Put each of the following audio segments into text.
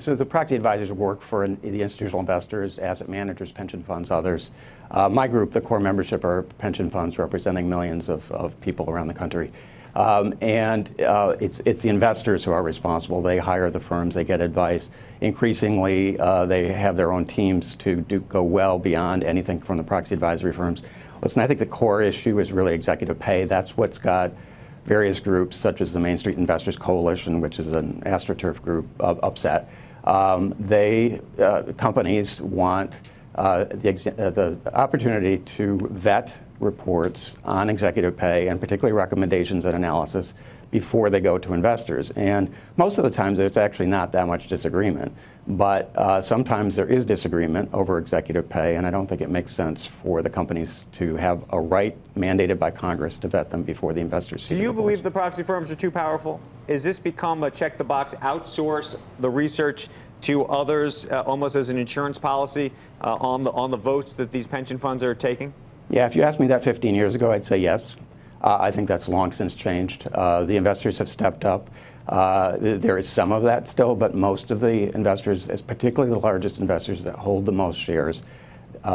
So the proxy advisors work for the institutional investors, asset managers, pension funds, others. My group, the core membership, are pension funds representing millions of people around the country. It's the investors who are responsible. They hire the firms, they get advice. Increasingly, they have their own teams to go well beyond anything from the proxy advisory firms. Listen, I think the core issue is really executive pay. That's what's got various groups, such as the Main Street Investors Coalition, which is an AstroTurf group, upset. Companies want the opportunity to vet reports on executive pay, and particularly recommendations and analysis, before they go to investors. And most of the times there's actually not that much disagreement, but sometimes there is disagreement over executive pay, and I don't think it makes sense for the companies to have a right mandated by Congress to vet them before the investors see. Do you believe the proxy firms are too powerful? Is this become a check the box, outsource the research to others, almost as an insurance policy on the votes that these pension funds are taking? Yeah, if you asked me that 15 years ago, I'd say yes. I think that's long since changed. The investors have stepped up. There is some of that still, but most of the investors, particularly the largest investors that hold the most shares,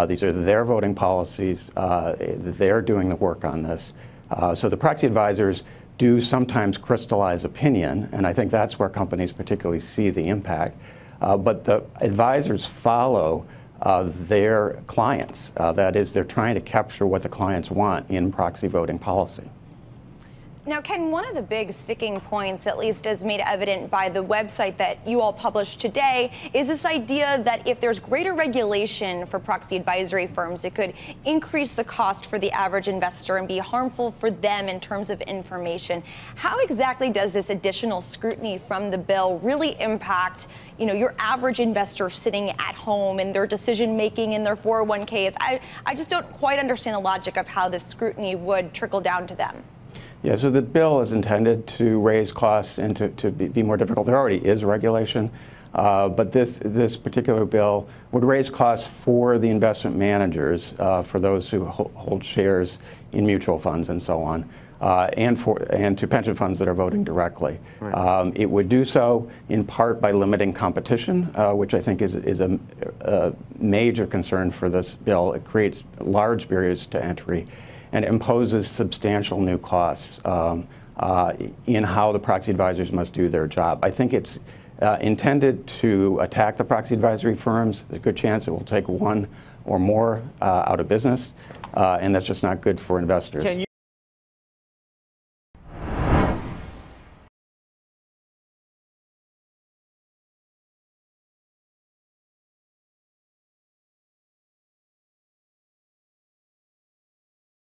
these are their voting policies. They're doing the work on this. So the proxy advisors do sometimes crystallize opinion, and I think that's where companies particularly see the impact. But the advisors follow their clients. That is, they're trying to capture what the clients want in proxy voting policy. Now, Ken, one of the big sticking points, at least as made evident by the website that you all published today, is this idea that if there's greater regulation for proxy advisory firms, it could increase the cost for the average investor and be harmful for them in terms of information. How exactly does this additional scrutiny from the bill really impact, your average investor sitting at home and their decision making in their 401ks? I just don't quite understand the logic of how this scrutiny would trickle down to them. Yeah, so the bill is intended to raise costs and to be more difficult. There already is regulation, but this particular bill would raise costs for the investment managers, for those who hold shares in mutual funds and so on, and to pension funds that are voting directly. Right. It would do so in part by limiting competition, which I think is a major concern for this bill. It creates large barriers to entry and imposes substantial new costs in how the proxy advisors must do their job. I think it's intended to attack the proxy advisory firms. There's a good chance it will take one or more out of business, and that's just not good for investors.